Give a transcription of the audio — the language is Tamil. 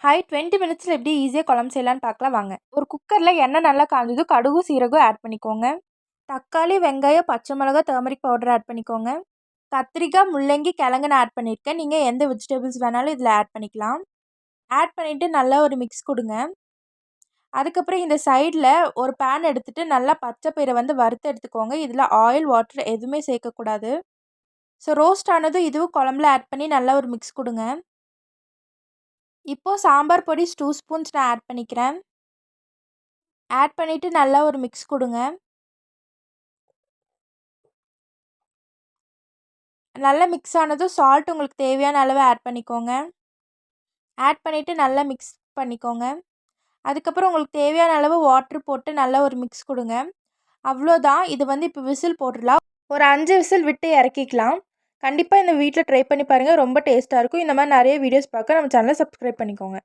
ஹாய் 20 மினிட்ஸில் எப்படி ஈஸியாக குழம்பு செய்யலான்னு பார்க்கலாம் வாங்க. ஒரு குக்கரில் எண்ணெய் நல்லா காஞ்சதும் கடுகு சீரகம் ஆட் பண்ணிக்கோங்க. தக்காளி வெங்காயம் பச்சை மிளகா டர்மரிக் பவுடர் ஆட் பண்ணிக்கோங்க. கத்திரிக்காய் முள்ளங்கி கிழங்கு நான் ஆட் பண்ணியிருக்கேன். நீங்கள் எந்த வெஜிடபிள்ஸ் வேணாலும் இதில் ஆட் பண்ணிக்கலாம். ஆட் பண்ணிவிட்டு நல்லா ஒரு மிக்ஸ் கொடுங்க. அதுக்கப்புறம் இந்த சைடில் ஒரு பேன் எடுத்துகிட்டு நல்லா பச்சை பயிரை வறுத்து எடுத்துக்கோங்க. இதில் ஆயில் வாட்டர் எதுவுமே சேர்க்கக்கூடாது. ஸோ ரோஸ்ட் ஆனதும் இதுவும் குழம்புல ஆட் பண்ணி நல்லா ஒரு மிக்ஸ் கொடுங்க. இப்போது சாம்பார் பொடி 2 ஸ்பூன்ஸ் நான் ஆட் பண்ணிக்கிறேன். ஆட் பண்ணிவிட்டு நல்லா ஒரு மிக்ஸ் கொடுங்க. நல்லா மிக்ஸ் ஆனதும் சால்ட் உங்களுக்கு தேவையான அளவு ஆட் பண்ணிக்கோங்க. ஆட் பண்ணிவிட்டு நல்லா மிக்ஸ் பண்ணிக்கோங்க. அதுக்கப்புறம் உங்களுக்கு தேவையான அளவு வாட்ரு போட்டு நல்லா ஒரு மிக்ஸ் கொடுங்க. அவ்வளோதான். இது இப்போ விசில் போட்டுடலாம். ஒரு 5 விசில் விட்டு இறக்கிக்கலாம். கண்டிப்பாக இந்த வீட்டில் ட்ரை பண்ணி பாருங்கள். ரொம்ப டேஸ்ட்டாக இருக்கும். இந்த மாதிரி நிறைய வீடியோஸ் பார்க்க நம்ம சேனலை சப்ஸ்கிரைப் பண்ணிக்கோங்க.